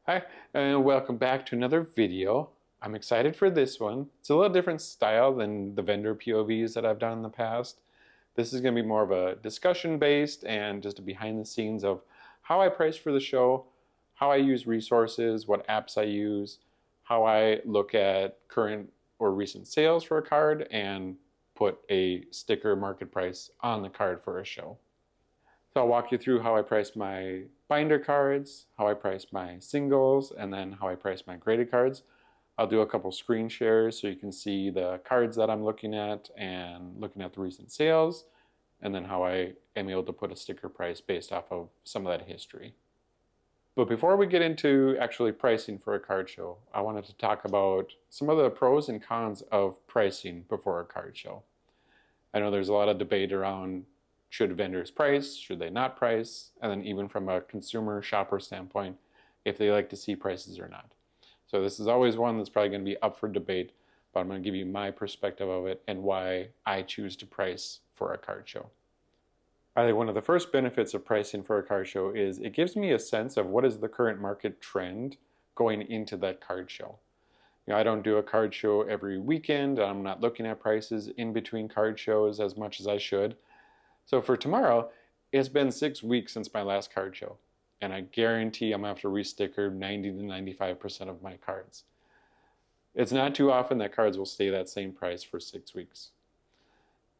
Hi, and welcome back to another video. I'm excited for this one. It's a little different style than the vendor POVs that I've done in the past. This is going to be more of a discussion based and just a behind the scenes of how I price for the show, how I use resources, what apps I use, how I look at current or recent sales for a card and put a sticker market price on the card for a show. So I'll walk you through how I price my binder cards, how I price my singles, and then how I price my graded cards. I'll do a couple screen shares so you can see the cards that I'm looking at and looking at the recent sales, and then how I am able to put a sticker price based off of some of that history. But before we get into actually pricing for a card show, I wanted to talk about some of the pros and cons of pricing before a card show. I know there's a lot of debate around should vendors price, should they not price, and then even from a consumer shopper standpoint, if they like to see prices or not. So this is always one that's probably going to be up for debate, but I'm going to give you my perspective of it and why I choose to price for a card show. I think one of the first benefits of pricing for a card show is it gives me a sense of what is the current market trend going into that card show. I don't do a card show every weekend. I'm not looking at prices in between card shows as much as I should. So for tomorrow, it's been 6 weeks since my last card show, and I guarantee I'm going to have to resticker 90 to 95% of my cards. It's not too often that cards will stay that same price for 6 weeks.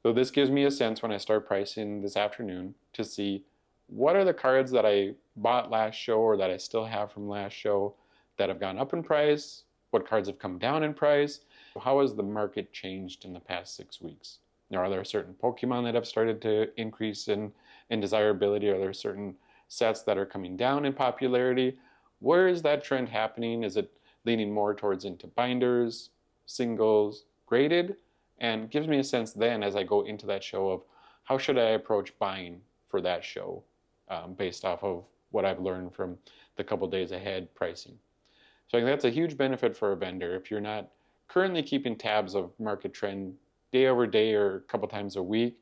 So this gives me a sense when I start pricing this afternoon to see what are the cards that I bought last show or that I still have from last show that have gone up in price, what cards have come down in price, how has the market changed in the past 6 weeks. Now, are there certain Pokemon that have started to increase in desirability? Are there certain sets that are coming down in popularity? Where is that trend happening? Is it leaning more towards into binders, singles, graded? And gives me a sense then as I go into that show of how should I approach buying for that show based off of what I've learned from the couple days ahead pricing. So I think that's a huge benefit for a vendor. If you're not currently keeping tabs of market trend day over day or a couple times a week,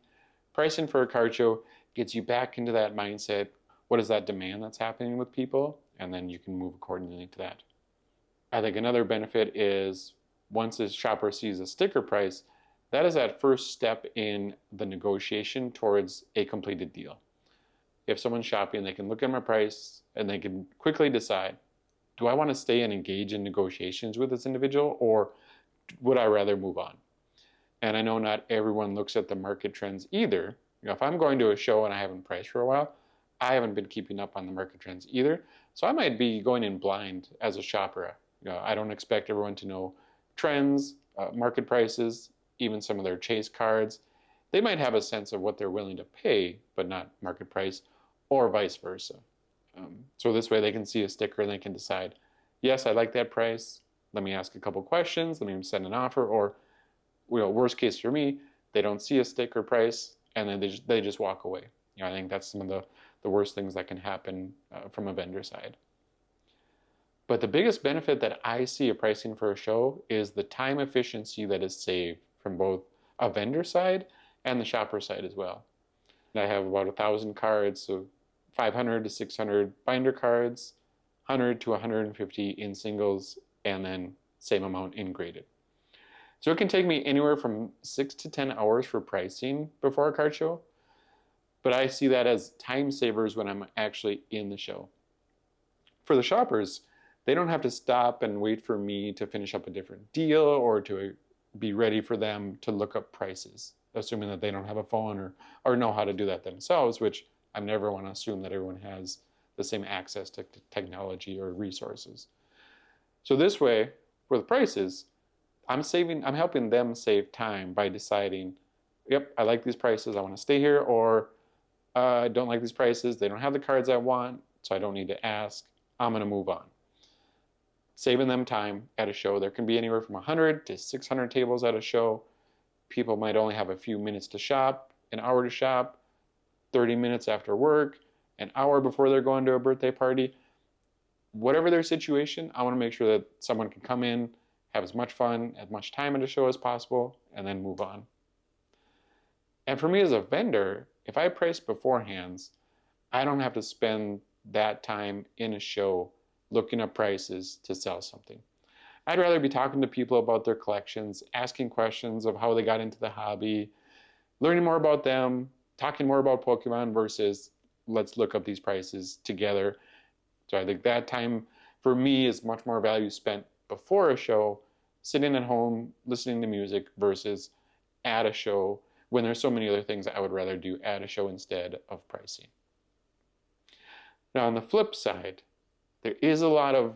pricing for a card show gets you back into that mindset. What is that demand that's happening with people? And then you can move accordingly to that. I think another benefit is once a shopper sees a sticker price, that is that first step in the negotiation towards a completed deal. If someone's shopping, they can look at my price and they can quickly decide, do I want to stay and engage in negotiations with this individual, or would I rather move on? And I know not everyone looks at the market trends either. If I'm going to a show and I haven't priced for a while, I haven't been keeping up on the market trends either. So I might be going in blind as a shopper. I don't expect everyone to know trends, market prices, even some of their chase cards. They might have a sense of what they're willing to pay, but not market price, or vice versa. So this way they can see a sticker and they can decide, yes, I like that price. Let me ask a couple questions. Let me send an offer. Or worst case for me, they don't see a sticker price and then they just walk away. I think that's some of the worst things that can happen from a vendor side. But the biggest benefit that I see of pricing for a show is the time efficiency that is saved from both a vendor side and the shopper side as well. I have about 1,000 cards, so 500 to 600 binder cards, 100 to 150 in singles, and then same amount in graded. So it can take me anywhere from 6 to 10 hours for pricing before a card show, but I see that as time savers when I'm actually in the show. For the shoppers, they don't have to stop and wait for me to finish up a different deal or to be ready for them to look up prices, assuming that they don't have a phone or know how to do that themselves, which I never want to assume that everyone has the same access to technology or resources. So this way, for the prices, I'm helping them save time by deciding, yep, I like these prices, I want to stay here, or I don't like these prices, they don't have the cards I want, so I don't need to ask, I'm going to move on. Saving them time at a show. There can be anywhere from 100 to 600 tables at a show. People might only have a few minutes to shop, an hour to shop, 30 minutes after work, an hour before they're going to a birthday party. Whatever their situation, I want to make sure that someone can come in, have as much fun, as much time at a show as possible, and then move on. And for me as a vendor, if I price beforehand, I don't have to spend that time in a show looking up prices to sell something. I'd rather be talking to people about their collections, asking questions of how they got into the hobby, learning more about them, talking more about Pokemon versus let's look up these prices together. So I think that time for me is much more value spent before a show, sitting at home listening to music versus at a show when there's so many other things I would rather do at a show instead of pricing. Now on the flip side, there is a lot of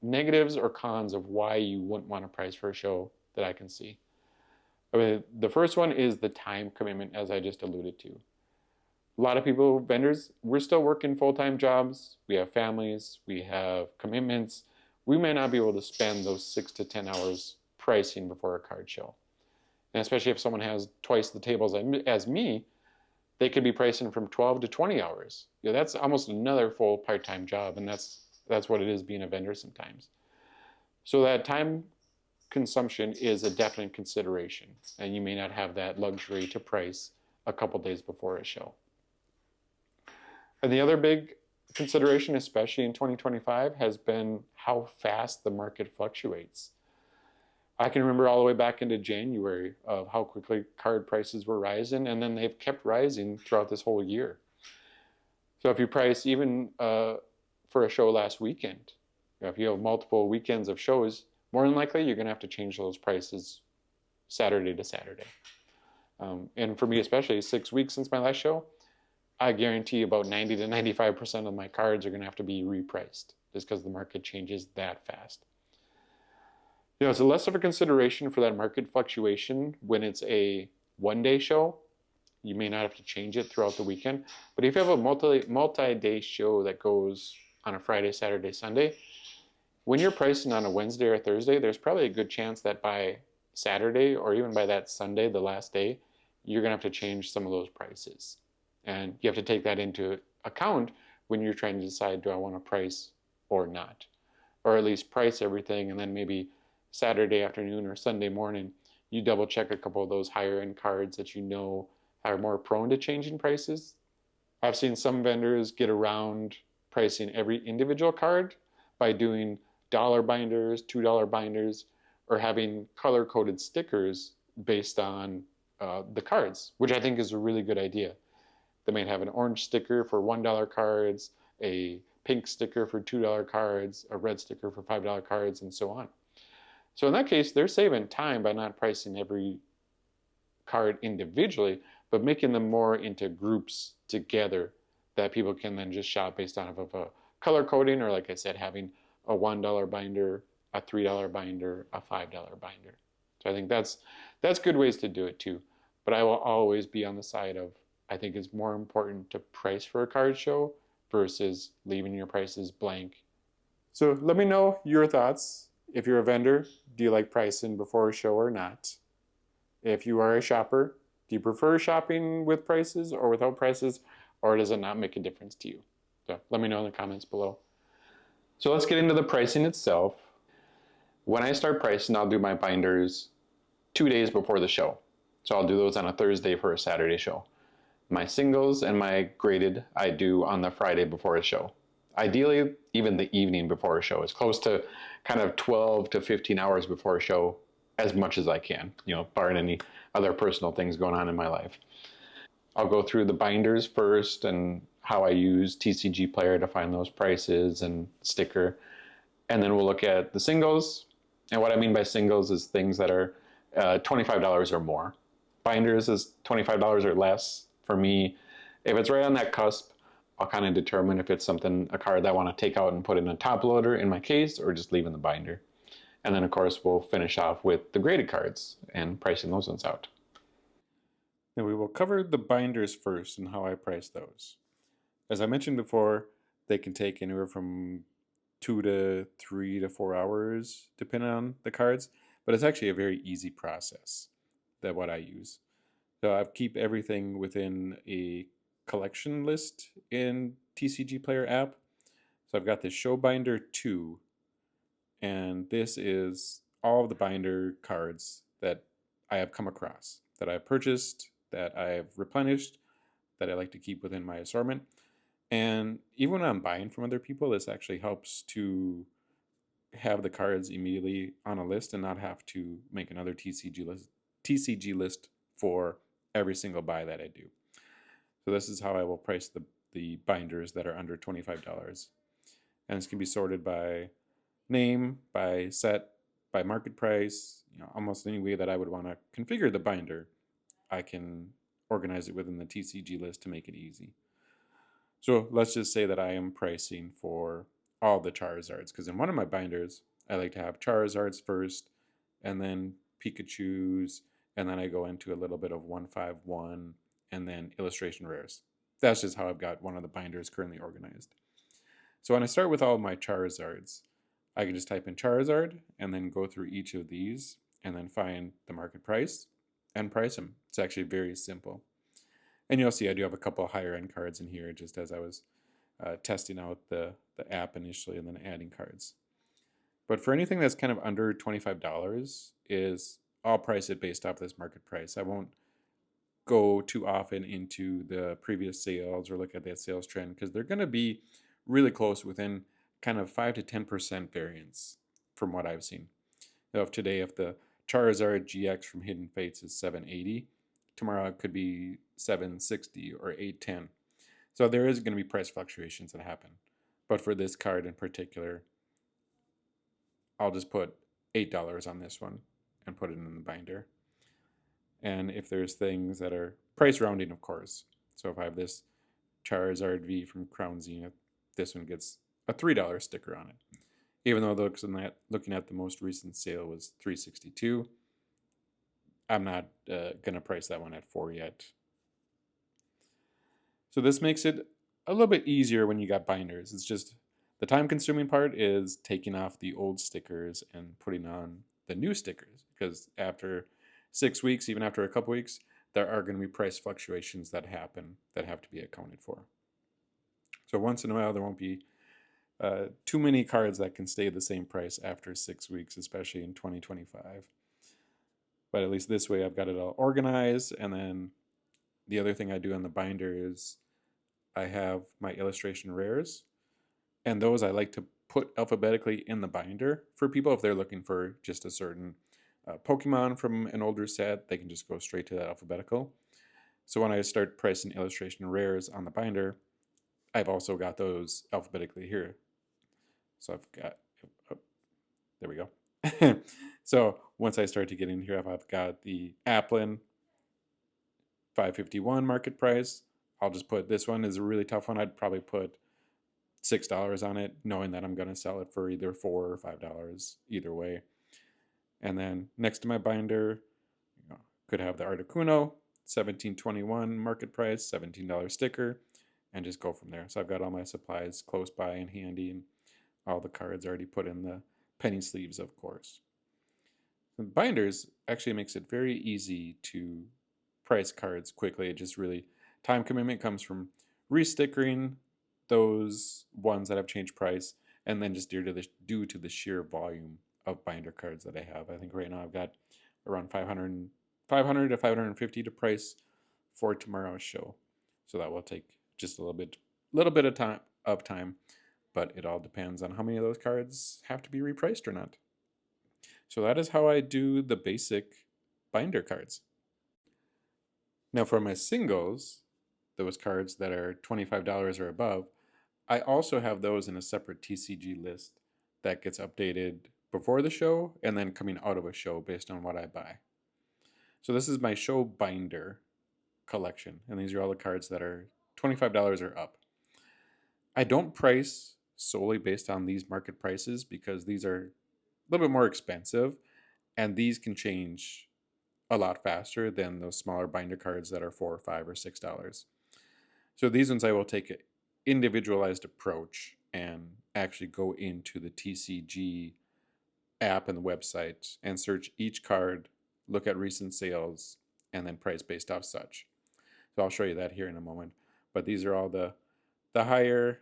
negatives or cons of why you wouldn't want to price for a show that I can see. I mean, the first one is the time commitment, as I just alluded to. A lot of people, vendors, we're still working full-time jobs. We have families, we have commitments. We may not be able to spend those 6 to 10 hours pricing before a card show. And especially if someone has twice the tables as me, they could be pricing from 12 to 20 hours. That's almost another full part-time job, and that's what it is being a vendor sometimes. So that time consumption is a definite consideration, and you may not have that luxury to price a couple days before a show. And the other big consideration, especially in 2025, has been how fast the market fluctuates. I can remember all the way back into January of how quickly card prices were rising, and then they've kept rising throughout this whole year. So if you price even for a show last weekend, if you have multiple weekends of shows, more than likely you're going to have to change those prices Saturday to Saturday. And for me especially, 6 weeks since my last show, I guarantee about 90 to 95% of my cards are going to have to be repriced just because the market changes that fast. It's less of a consideration for that market fluctuation when it's a one-day show. You may not have to change it throughout the weekend. But if you have a multi-day show that goes on a Friday, Saturday, Sunday, when you're pricing on a Wednesday or Thursday, there's probably a good chance that by Saturday or even by that Sunday, the last day, you're going to have to change some of those prices. And you have to take that into account when you're trying to decide, do I want to price or not? Or at least price everything, and then maybe Saturday afternoon or Sunday morning, you double check a couple of those higher end cards that you know are more prone to changing prices. I've seen some vendors get around pricing every individual card by doing dollar binders, $2 binders, or having color coded stickers based on the cards, which I think is a really good idea. They might have an orange sticker for $1 cards, a pink sticker for $2 cards, a red sticker for $5 cards, and so on. So in that case, they're saving time by not pricing every card individually, but making them more into groups together that people can then just shop based on of a color coding, or like I said, having a $1 binder, a $3 binder, a $5 binder. So I think that's good ways to do it too. But I will always be on the side of, I think it's more important to price for a card show versus leaving your prices blank. So let me know your thoughts. If you're a vendor, do you like pricing before a show or not? If you are a shopper, do you prefer shopping with prices or without prices, or does it not make a difference to you? So let me know in the comments below. So let's get into the pricing itself. When I start pricing, I'll do my binders 2 days before the show. So I'll do those on a Thursday for a Saturday show. My singles and my graded I do on the Friday before a show. Ideally, even the evening before a show, as close to kind of 12 to 15 hours before a show as much as I can, barring any other personal things going on in my life. I'll go through the binders first and how I use TCG Player to find those prices and sticker. And then we'll look at the singles. And what I mean by singles is things that are $25 or more. Binders is $25 or less. For me, if it's right on that cusp, I'll kind of determine if it's a card that I want to take out and put in a top loader in my case or just leave in the binder. And then of course we'll finish off with the graded cards and pricing those ones out. Now we will cover the binders first and how I price those. As I mentioned before, they can take anywhere from 2 to 3 to 4 hours depending on the cards, but it's actually a very easy process that what I use. So I keep everything within a collection list in TCG Player app. So I've got this Show Binder 2, and this is all of the binder cards that I have come across, that I've purchased, that I've replenished, that I like to keep within my assortment. And even when I'm buying from other people, this actually helps to have the cards immediately on a list and not have to make another TCG list for every single buy that I do. So this is how I will price the binders that are under $25. And this can be sorted by name, by set, by market price, almost any way that I would want to configure the binder. I can organize it within the TCG list to make it easy. So let's just say that I am pricing for all the Charizards, because in one of my binders, I like to have Charizards first, and then Pikachus, and then I go into a little bit of 151, and then illustration rares. That's just how I've got one of the binders currently organized. So when I start with all of my Charizards, I can just type in Charizard, and then go through each of these, and then find the market price, and price them. It's actually very simple. And you'll see I do have a couple higher end cards in here just as I was testing out the app initially and then adding cards. But for anything that's kind of under $25 is I'll price it based off this market price. I won't go too often into the previous sales or look at that sales trend because they're going to be really close, within kind of 5 to 10% variance from what I've seen. Now, if the Charizard GX from Hidden Fates is 780, tomorrow it could be 760 or 810. So there is going to be price fluctuations that happen. But for this card in particular, I'll just put $8 on this one and put it in the binder. And if there's things that are price rounding, of course. So if I have this Charizard V from Crown Zenith, this one gets a $3 sticker on it. Even though looking at the most recent sale was $362, I'm not going to price that one at $4 yet. So this makes it a little bit easier when you got binders. It's just the time-consuming part is taking off the old stickers and putting on the new stickers, because after 6 weeks, even after a couple weeks, there are going to be price fluctuations that happen that have to be accounted for. So once in a while, there won't be too many cards that can stay the same price after 6 weeks, especially in 2025. But at least this way, I've got it all organized. And then the other thing I do on the binder is I have my illustration rares, and those I like to put alphabetically in the binder for people. If they're looking for just a certain Pokemon from an older set, they can just go straight to that alphabetical. So when I start pricing illustration rares on the binder, I've also got those alphabetically here. So I've got, oh, there we go. So once I start to get in here, I've got the Applin 551 market price. I'll just put, this one is a really tough one. I'd probably put $6 on it, knowing that I'm going to sell it for either $4 or $5, either way. And then next to my binder, could have the Articuno, $17.21 market price, $17 sticker, and just go from there. So I've got all my supplies close by and handy, and all the cards already put in the penny sleeves, of course. The binders actually makes it very easy to price cards quickly. It just really, time commitment comes from restickering those ones that have changed price, and then just due to the sheer volume of binder cards that I have. I think right now I've got around 500 to 550 to price for tomorrow's show. So that will take just a little bit of time, but it all depends on how many of those cards have to be repriced or not. So that is how I do the basic binder cards. Now for my singles, those cards that are $25 or above, I also have those in a separate TCG list that gets updated before the show and then coming out of a show based on what I buy. So this is my show binder collection, and these are all the cards that are $25 or up. I don't price solely based on these market prices because these are a little bit more expensive, and these can change a lot faster than those smaller binder cards that are $4 or $5 or $6. So these ones I will take an individualized approach and actually go into the TCG app and the website and search each card, look at recent sales, and then price based off such. So I'll show you that here in a moment. But these are all the higher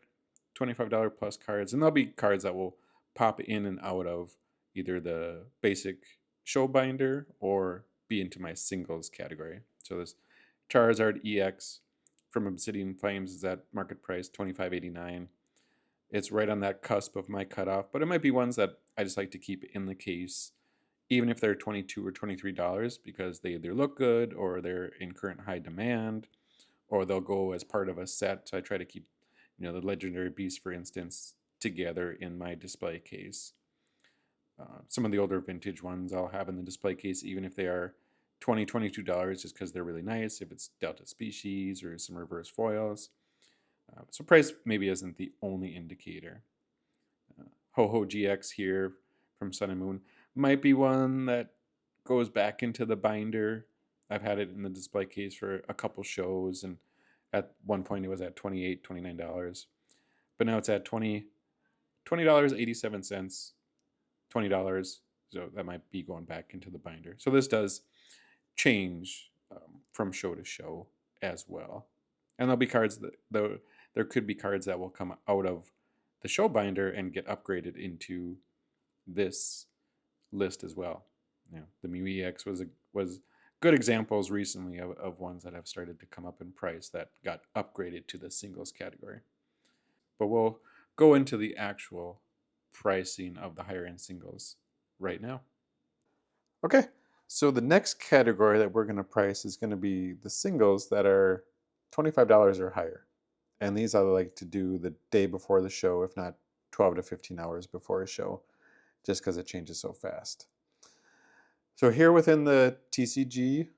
$25 plus cards, and there'll be cards that will pop in and out of either the basic show binder or be into my singles category. So this Charizard EX from Obsidian Flames is at market price $25.89. It's right on that cusp of my cutoff, but it might be ones that I just like to keep in the case, even if they're $22 or $23, because they either look good or they're in current high demand, or they'll go as part of a set. So I try to keep, the Legendary Beast, for instance, together in my display case. Some of the older vintage ones I'll have in the display case, even if they are $20, $22, just because they're really nice, if it's Delta Species or some reverse foils. So price maybe isn't the only indicator. Ho-Ho GX here from Sun and Moon might be one that goes back into the binder. I've had it in the display case for a couple shows, and at one point it was at $28, $29. But now it's at $20.87, $20. So that might be going back into the binder. So this does change from show to show as well. And there'll be cards that there could be cards that will come out of the show binder and get upgraded into this list as well. The Mew EX was good examples recently of ones that have started to come up in price that got upgraded to the singles category. But we'll go into the actual pricing of the higher end singles right now. Okay, so the next category that we're going to price is going to be the singles that are $25 or higher. And these I like to do the day before the show, if not 12 to 15 hours before a show, just because it changes so fast. So here within the TCG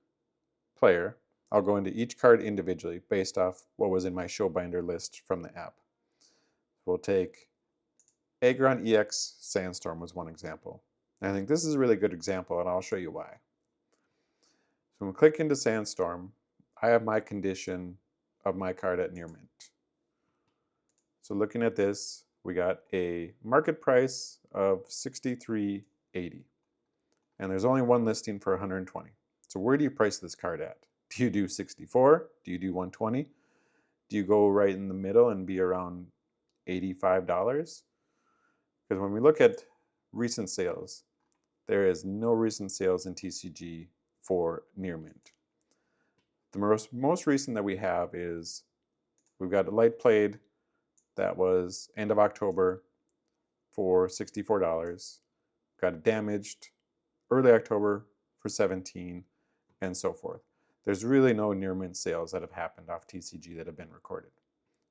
player, I'll go into each card individually based off what was in my show binder list from the app. We'll take Aggron EX Sandstorm was one example. And I think this is a really good example, and I'll show you why. So when we click into Sandstorm, I have my condition of my card at near mint. So looking at this, we got a market price of $63.80. And there's only one listing for $120. So where do you price this card at? Do you do 64? Do you do 120? Do you go right in the middle and be around $85? Because when we look at recent sales, there is no recent sales in TCG for near mint. The most recent that we have is we've got a light played that was end of October for $64. Got it damaged early October for $17, and so forth. There's really no near mint sales that have happened off TCG that have been recorded.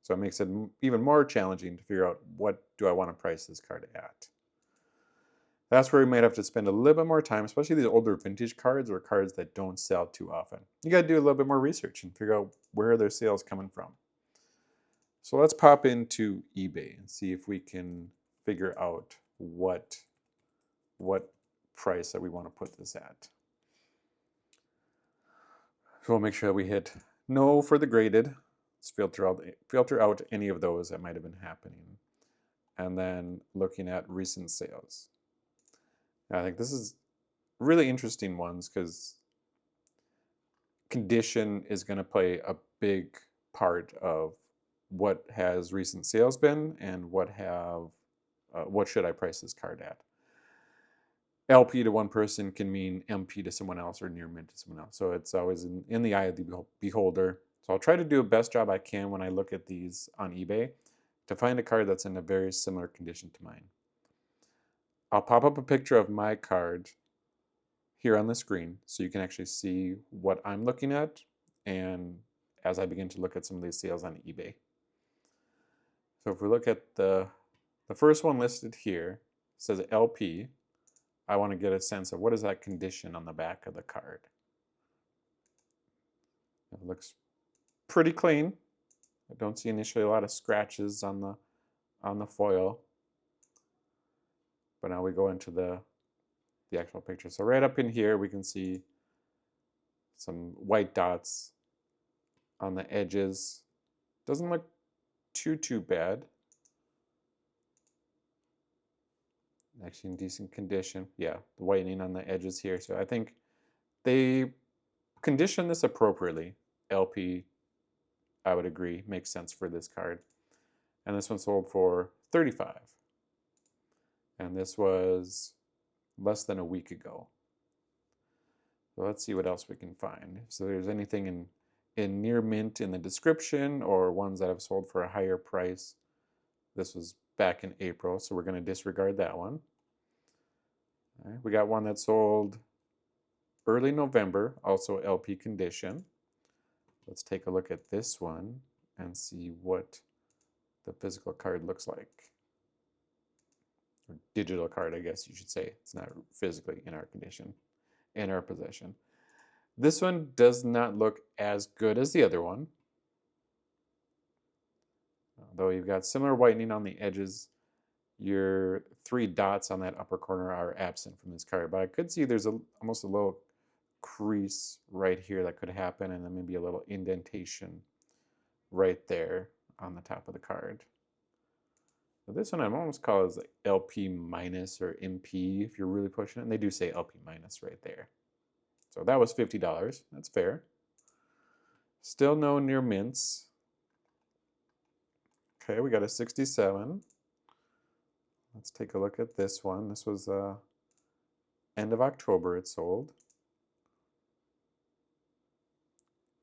So it makes it even more challenging to figure out what do I want to price this card at. That's where we might have to spend a little bit more time, especially these older vintage cards or cards that don't sell too often. You got to do a little bit more research and figure out where are their sales coming from. So let's pop into eBay and see if we can figure out what price that we want to put this at. So we'll make sure that we hit no for the graded. Let's filter out any of those that might have been happening. And then looking at recent sales. Now, I think this is really interesting ones because condition is going to play a big part of what has recent sales been and what should I price this card at. LP to one person can mean MP to someone else or near mint to someone else. So it's always in the eye of the beholder. So I'll try to do the best job I can when I look at these on eBay to find a card that's in a very similar condition to mine. I'll pop up a picture of my card here on the screen so you can actually see what I'm looking at and as I begin to look at some of these sales on eBay. So if we look at the first one listed here, it says LP. I want to get a sense of what is that condition on the back of the card. It looks pretty clean. I don't see initially a lot of scratches on the foil. But now we go into the actual picture. So right up in here we can see some white dots on the edges. Doesn't look too bad. Actually in decent condition. Yeah, the whitening on the edges here. So I think they condition this appropriately. LP, I would agree, makes sense for this card. And this one sold for $35. And this was less than a week ago. So let's see what else we can find. So there's anything in in near mint in the description or ones that have sold for a higher price. This was back in April, so we're going to disregard that one. All right, we got one that sold early November, also LP condition. Let's take a look at this one and see what the physical card looks like. Or digital card, I guess you should say. It's not physically in our condition, in our possession. This one does not look as good as the other one. Although you've got similar whitening on the edges, your 3 dots on that upper corner are absent from this card. But I could see there's almost a little crease right here that could happen, and then maybe a little indentation right there on the top of the card. So this one I'm almost call as like LP minus or MP if you're really pushing it. And they do say LP minus right there. So that was $50. That's fair. Still no near mints. Okay, we got a 67. Let's take a look at this one. This was end of October it sold.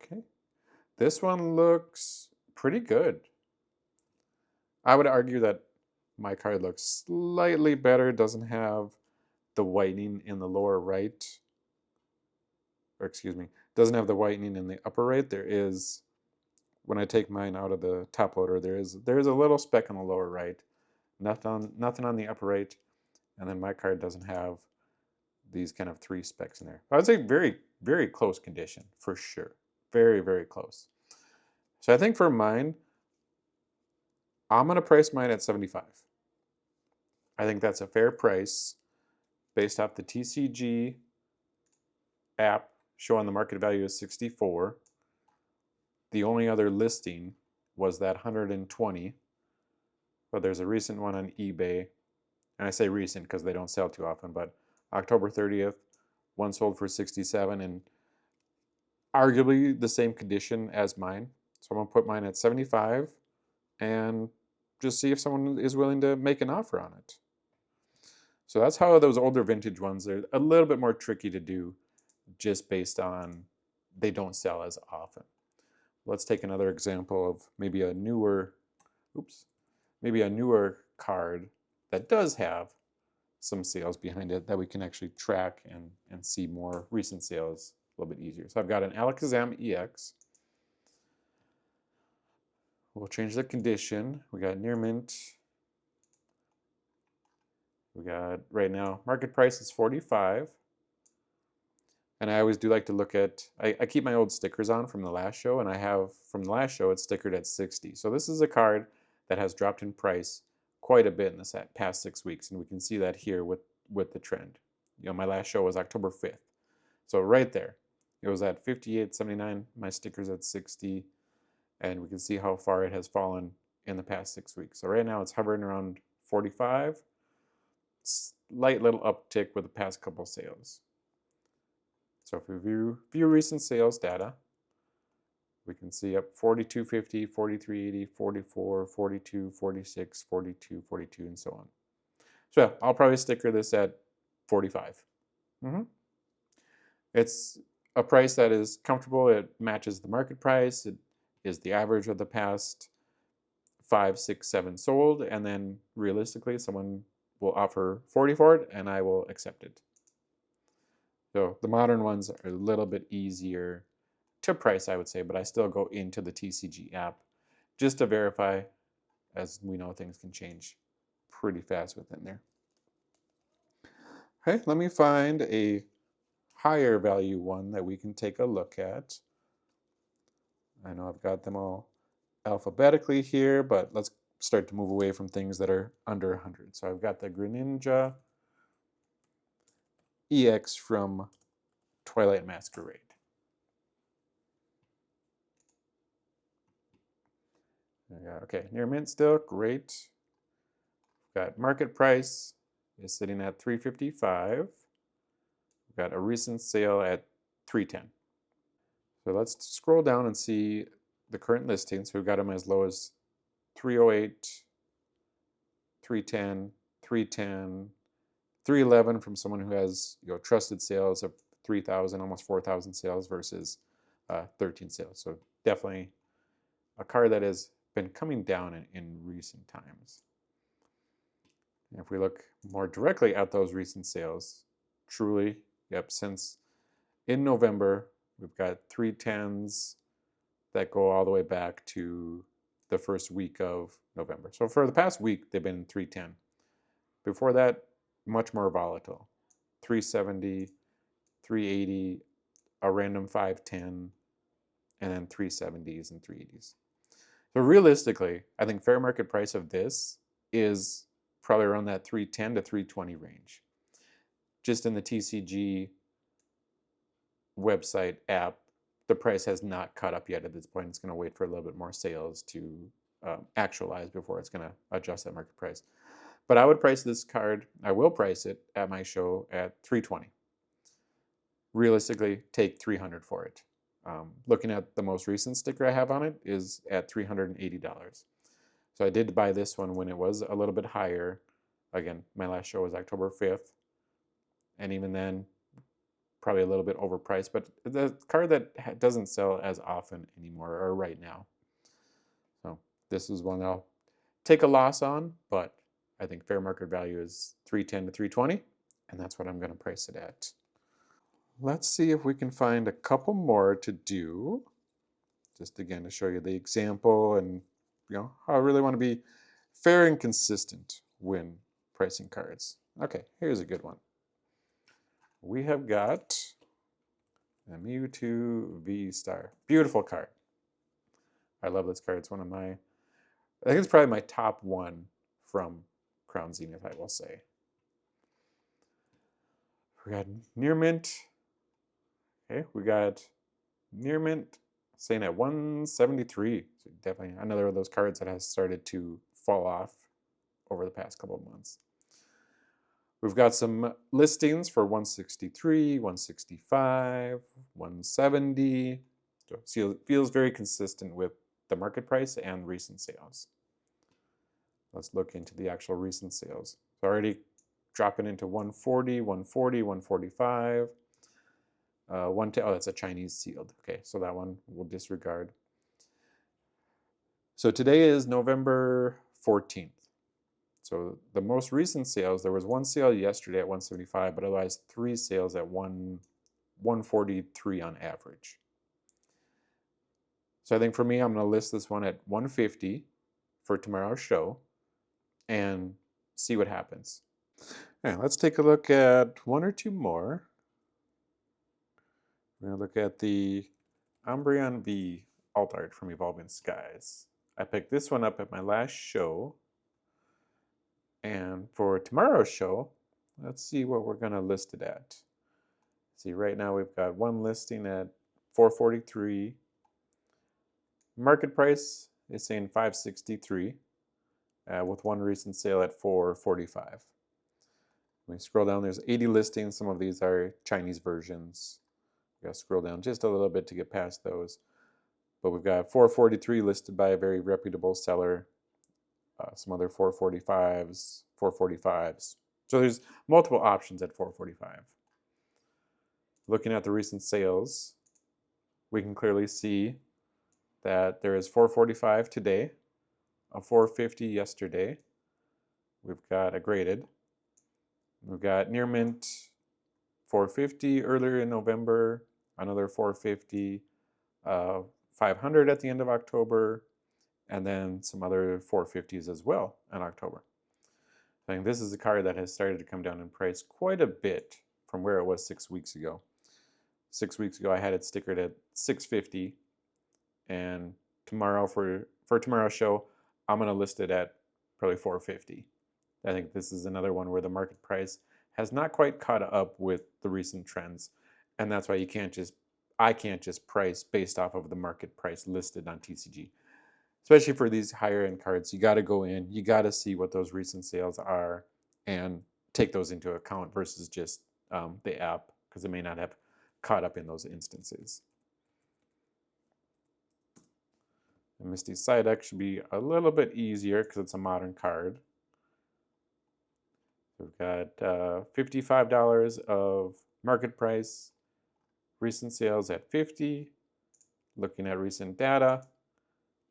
Okay, this one looks pretty good. I would argue that my card looks slightly better. Doesn't have the whitening in the lower right. Or excuse me, doesn't have the whitening in the upper right. There is, when I take mine out of the top loader, there is a little speck on the lower right. Nothing on the upper right. And then my card doesn't have these kind of 3 specks in there. I would say very, very close condition for sure. Very, very close. So I think for mine, I'm going to price mine at 75. I think that's a fair price based off the TCG app showing the market value is 64. The only other listing was that 120, but there's a recent one on eBay, and I say recent because they don't sell too often, but October 30th, one sold for 67 and arguably the same condition as mine. So I'm going to put mine at 75 and just see if someone is willing to make an offer on it. So that's how those older vintage ones are a little bit more tricky to do just based on they don't sell as often. Let's take another example of maybe a newer card that does have some sales behind it that we can actually track and see more recent sales a little bit easier. So I've got an Alakazam EX. We'll change the condition. We got near mint. We got right now market price is 45. And I always do like to look at, I keep my old stickers on from the last show, and I have from the last show it's stickered at 60. So this is a card that has dropped in price quite a bit in the past 6 weeks, and we can see that here with the trend. You know, my last show was October 5th. So right there, it was at 58.79, my sticker's at 60, and we can see how far it has fallen in the past 6 weeks. So right now it's hovering around 45, slight little uptick with the past couple sales. So if we view recent sales data, we can see up 42.50, 43.80, 44, 42, 46, 42, 42, and so on. So yeah, I'll probably sticker this at 45. It's a price that is comfortable. It matches the market price. It is the average of the past 5, 6, 7 sold, and then realistically, someone will offer 40 for it, and I will accept it. So the modern ones are a little bit easier to price, I would say, but I still go into the TCG app just to verify, as we know things can change pretty fast within there. Okay, let me find a higher value one that we can take a look at. I know I've got them all alphabetically here, but let's start to move away from things that are under 100. So I've got the Greninja EX from Twilight Masquerade. Okay, near mint still, great. Got market price is sitting at 355. We've got a recent sale at 310. So let's scroll down and see the current listings. So we've got them as low as 308, 310, 310, 311 from someone who has trusted sales of 3,000, almost 4,000 sales versus 13 sales. So definitely a card that has been coming down in recent times. And if we look more directly at those recent sales, truly, yep, since in November, we've got 310s that go all the way back to the first week of November. So for the past week, they've been 310. Before that, much more volatile. 370, 380, a random 510, and then 370s and 380s. So realistically, I think fair market price of this is probably around that 310 to 320 range. Just in the TCG website app, the price has not caught up yet at this point. It's going to wait for a little bit more sales to actualize before it's going to adjust that market price. But I would price this card, I will price it at my show at 320. Realistically, take 300 for it. Looking at the most recent sticker I have on it is at $380. So I did buy this one when it was a little bit higher. Again, my last show was October 5th. And even then, probably a little bit overpriced, but the card that doesn't sell as often anymore, or right now. So this is one I'll take a loss on, but I think fair market value is 310 to 320, and that's what I'm going to price it at. Let's see if we can find a couple more to do, just again to show you the example and how I really want to be fair and consistent when pricing cards. Okay, here's a good one. We have got a Mewtwo V-Star. Beautiful card. I love this card. It's one of my, I think it's probably my top one from Crown Zenith, I will say. We got Near Mint. Okay, we got Near Mint saying at 173. So definitely another of those cards that has started to fall off over the past couple of months. We've got some listings for 163, 165, 170. So it feels very consistent with the market price and recent sales. Let's look into the actual recent sales. So already dropping into 140, 140, 145. 110, oh, that's a Chinese sealed. Okay, so that one we'll disregard. So today is November 14th. So the most recent sales, there was one sale yesterday at 175, but otherwise 3 sales at 143 on average. So I think for me, I'm going to list this one at 150 for tomorrow's show and see what happens. All right, let's take a look at one or two more. We're going to look at the Umbreon V alt art from Evolving Skies. I picked this one up at my last show. And for tomorrow's show, let's see what we're going to list it at. See, right now we've got one listing at 443. Market price is saying 563, with one recent sale at 445. When we scroll down, there's 80 listings. Some of these are Chinese versions. We got to scroll down just a little bit to get past those. But we've got 443 listed by a very reputable seller. Some other 445s, 445s. So there's multiple options at 445. Looking at the recent sales, we can clearly see that there is 445 today, a 450 yesterday. We've got a graded. We've got Near Mint 450 earlier in November, another 450, 500 at the end of October, and then some other 450s as well in October. I think this is a card that has started to come down in price quite a bit from where it was 6 weeks ago. 6 weeks ago, I had it stickered at 650, and tomorrow for tomorrow's show, I'm going to list it at probably 450. I think this is another one where the market price has not quite caught up with the recent trends, and that's why I can't just price based off of the market price listed on TCG. Especially for these higher end cards, you got to go in, you got to see what those recent sales are and take those into account versus just the app, because it may not have caught up in those instances. The Misty Psyduck should be a little bit easier because it's a modern card. We've got $55 of market price, recent sales at 50, Looking at recent data,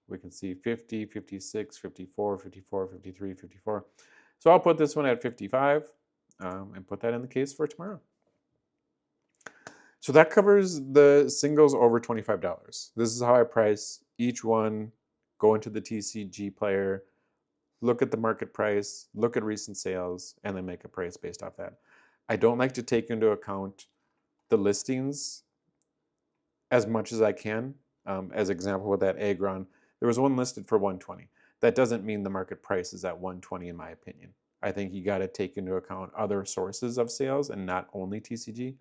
we can see 50, 56, 54, 54, 53, 54. So I'll put this one at 55 and put that in the case for tomorrow. So that covers the singles over $25. This is how I price each one, go into the TCG player, look at the market price, look at recent sales, and then make a price based off that. I don't like to take into account the listings as much as I can. As example with that Agron, there was one listed for 120. That doesn't mean the market price is at 120 in my opinion. I think you got to take into account other sources of sales and not only TCG.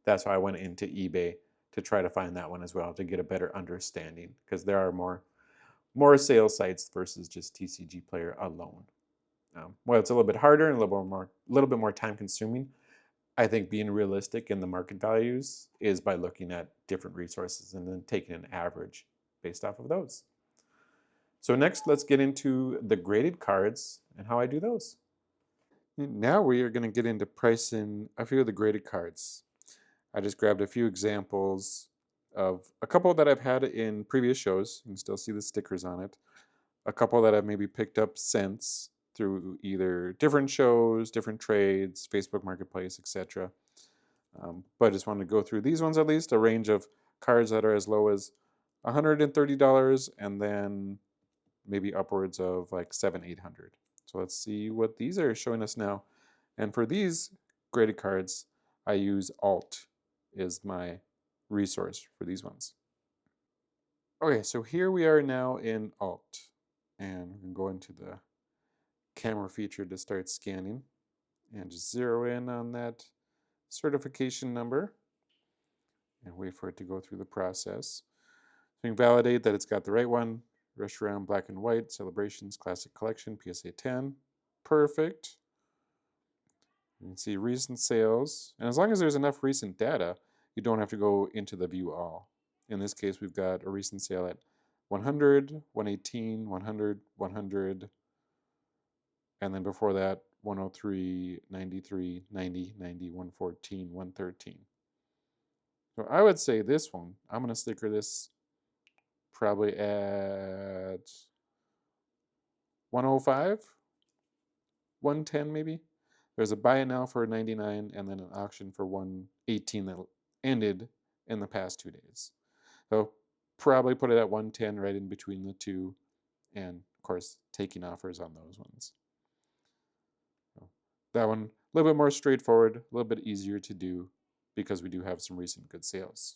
That's why I went into eBay to try to find that one as well to get a better understanding, because there are more sales sites versus just TCG player alone. Well, it's a little bit harder and a little bit more time consuming. I think being realistic in the market values is by looking at different resources and then taking an average based off of those. So next, let's get into the graded cards and how I do those. Now we are going to get into pricing a few of the graded cards. I just grabbed a few examples of a couple that I've had in previous shows. You can still see the stickers on it. A couple that I've maybe picked up since through either different shows, different trades, Facebook Marketplace, etc. But I just wanted to go through these ones at least, a range of cards that are as low as $130 and then maybe upwards of like $700, $800. So let's see what these are showing us now. And for these graded cards, I use Alt is my resource for these ones. Okay, so here we are now in Alt. And we can go into the camera feature to start scanning and just zero in on that certification number and wait for it to go through the process. So you can validate that it's got the right one. Restaurant Black and White, Celebrations, Classic Collection, PSA 10. Perfect. You can see recent sales. And as long as there's enough recent data, you don't have to go into the view all. In this case, we've got a recent sale at 100, 118, 100, 100. And then before that, 103, 93, 90, 90, 114, 113. So I would say this one, I'm going to sticker this probably at 105, 110 maybe. There's a buy it now for 99 and then an auction for 118 that ended in the past 2 days. So probably put it at 110 right in between the two, and of course taking offers on those ones. So that one a little bit more straightforward, a little bit easier to do because we do have some recent good sales.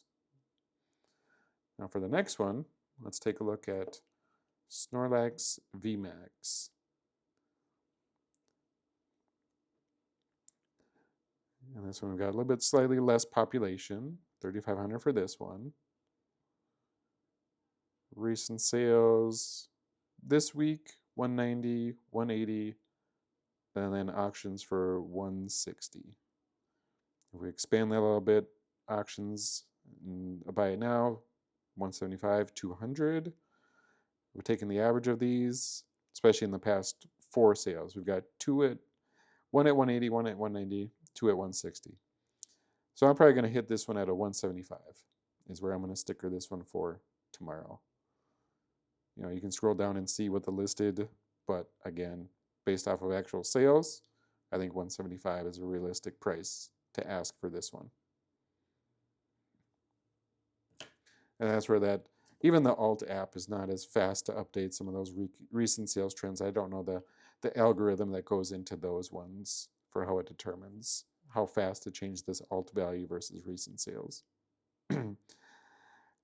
Now for the next one, let's take a look at Snorlax VMAX. And this one we've got a little bit slightly less population, 3,500 for this one. Recent sales this week, 190, 180, and then auctions for 160. If we expand that a little bit, auctions, buy it now, 175, 200. We're taking the average of these, especially in the past 4 sales. We've got one at 180, one at 190, 2 at 160. So I'm probably going to hit this one at a 175 is where I'm going to sticker this one for tomorrow. You know, you can scroll down and see what the listed, but again, based off of actual sales, I think 175 is a realistic price to ask for this one. And that's where that, even the Alt app is not as fast to update some of those recent sales trends. I don't know the algorithm that goes into those ones for how it determines how fast to change this Alt value versus recent sales.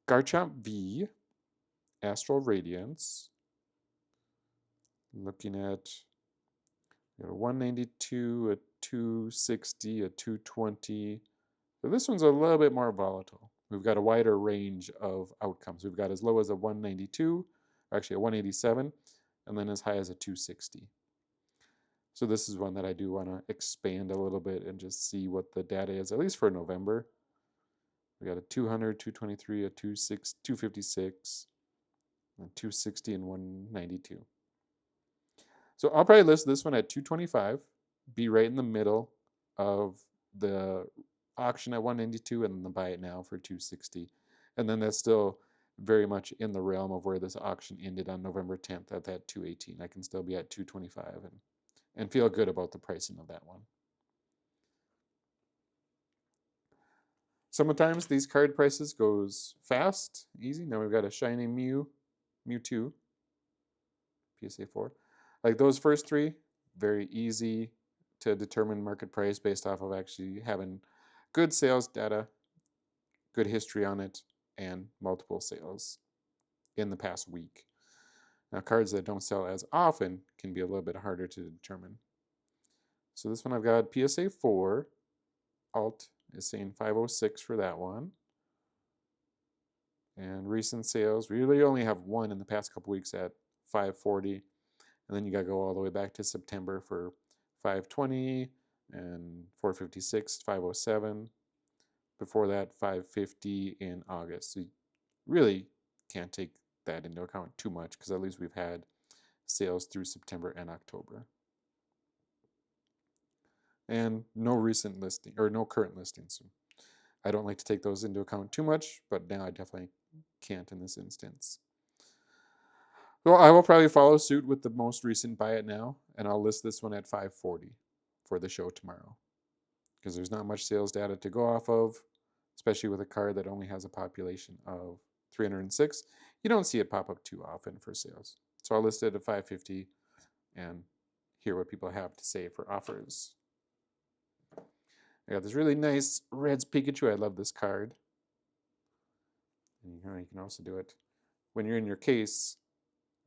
Garchomp V, Astral Radiance, looking at a 192, a 260, a 220. So this one's a little bit more volatile. We've got a wider range of outcomes. We've got as low as a 192, or actually a 187, and then as high as a 260. So this is one that I do want to expand a little bit and just see what the data is, at least for November. We got a 200, 223, a 256, a 260, and 192. So I'll probably list this one at 225, be right in the middle of the auction at 192 and the buy it now for 260. And then that's still very much in the realm of where this auction ended on November 10th at that 218. I can still be at 225 and feel good about the pricing of that one. Sometimes these card prices goes fast, easy. Now we've got a shiny Mewtwo, PSA 4. Like those first three, very easy to determine market price based off of actually having good sales data, good history on it, and multiple sales in the past week. Now cards that don't sell as often can be a little bit harder to determine. So this one I've got PSA 4, alt is saying 506 for that one. And recent sales, we really only have one in the past couple weeks at 540. And then you got to go all the way back to September for 520 and 456, 507. Before that, 550 in August. So you really can't take that into account too much because at least we've had sales through September and October. And no recent listing or no current listings. So I don't like to take those into account too much, but now I definitely can't in this instance. So I will probably follow suit with the most recent buy it now, and I'll list this one at 540 for the show tomorrow because there's not much sales data to go off of, especially with a card that only has a population of 306. You don't see it pop up too often for sales. So I'll list it at 550 and hear what people have to say for offers. I got this really nice Reds Pikachu. I love this card. And you can also do it when you're in your case,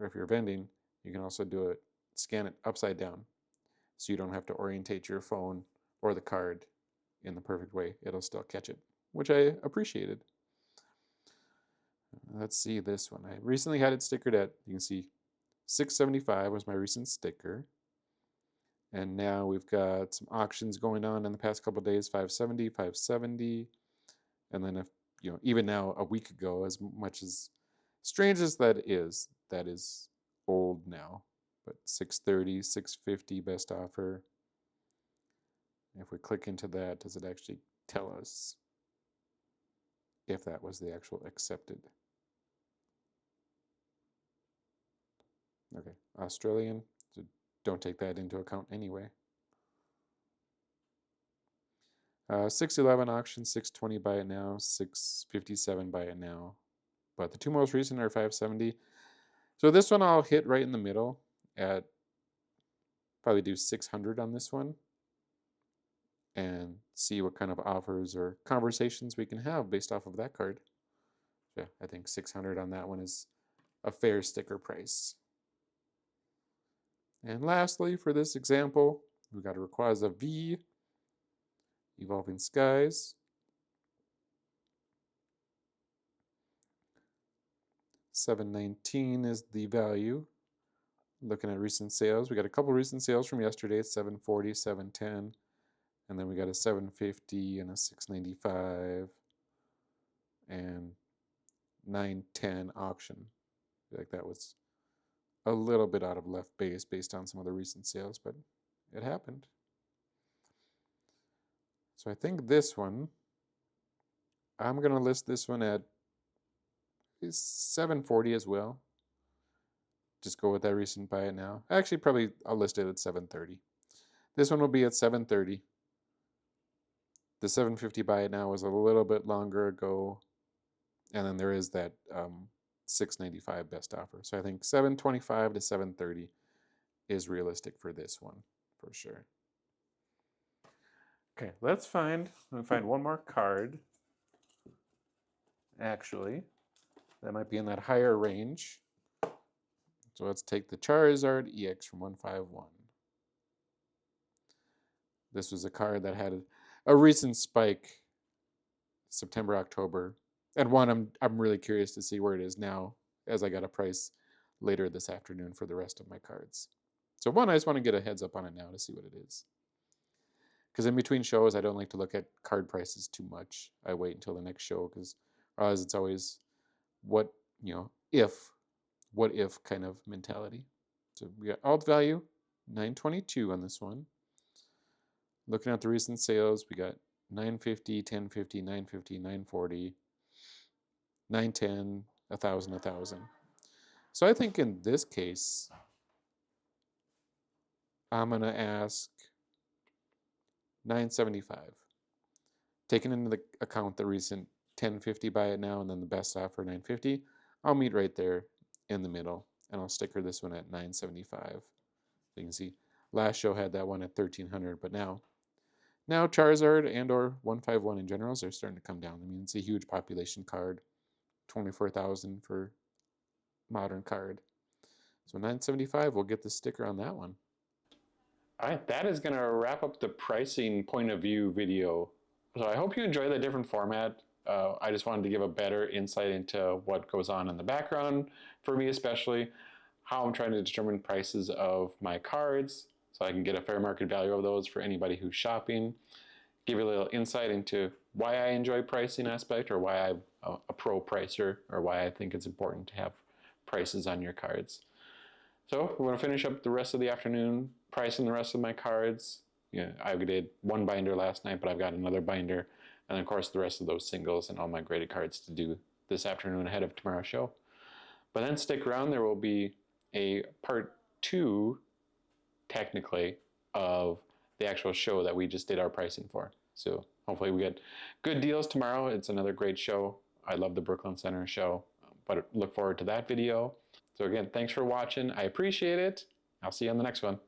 or if you're vending, you can also do it, scan it upside down. So you don't have to orientate your phone or the card in the perfect way. It'll still catch it, which I appreciated. Let's see this one. I recently had it stickered at, you can see, 675 was my recent sticker. And now we've got some auctions going on in the past couple of days, 570, 570. And then, even now, a week ago, as much as strange as that is old now. But 630, 650 best offer. If we click into that, does it actually tell us if that was the actual accepted? Okay, Australian. So don't take that into account anyway. 611 auction, 620 buy it now, 657 buy it now. But the two most recent are 570. So this one I'll hit right in the middle at probably do 600 on this one and see what kind of offers or conversations we can have based off of that card. Yeah, I think 600 on that one is a fair sticker price. And lastly, for this example, we got a Rayquaza V, Evolving Skies. 719 is the value. Looking at recent sales, we got a couple recent sales from yesterday. It's 740, 710, and then we got a 750 and a 695 and 910 auction. I feel like that was a little bit out of left base based on some of the recent sales, but it happened. So I think this one, I'm going to list this one at 740 as well. Just go with that recent buy it now. Actually, probably I'll list it at 730. This one will be at 730. The 750 buy it now was a little bit longer ago. And then there is that 695 best offer. So I think 725 to 730 is realistic for this one, for sure. Okay, let me find one more card. Actually, that might be in that higher range. So let's take the Charizard EX from 151. This was a card that had a recent spike, September, October. And one, I'm really curious to see where it is now, as I got a price later this afternoon for the rest of my cards. So one, I just want to get a heads up on it now to see what it is. Because in between shows, I don't like to look at card prices too much. I wait until the next show because otherwise it's always what if kind of mentality. So we got alt value, 922 on this one. Looking at the recent sales, we got 950, 1050, 950, 940, 910, 1,000, 1,000. So I think in this case, I'm going to ask 975. Taking into account the recent 1050 buy it now and then the best offer 950, I'll meet right there in the middle, and I'll sticker this one at 975. So you can see last show had that one at 1300, but now Charizard and or 151 in generals are starting to come down. I mean, it's a huge population card, 24,000 for modern card. So 975, we'll get the sticker on that one. All right, that is going to wrap up the pricing point of view video. So I hope you enjoy the different format. I just wanted to give a better insight into what goes on in the background, for me especially, how I'm trying to determine prices of my cards so I can get a fair market value of those for anybody who's shopping. Give you a little insight into why I enjoy pricing aspect, or why I'm a pro pricer, or why I think it's important to have prices on your cards. So we're going to finish up the rest of the afternoon pricing the rest of my cards. I did one binder last night, but I've got another binder, and of course the rest of those singles and all my graded cards to do this afternoon ahead of tomorrow's show. But then stick around, there will be a part 2, technically, of the actual show that we just did our pricing for. So hopefully we get good deals tomorrow. It's another great show. I love the Brooklyn Center show, but look forward to that video. So again, thanks for watching. I appreciate it. I'll see you on the next one.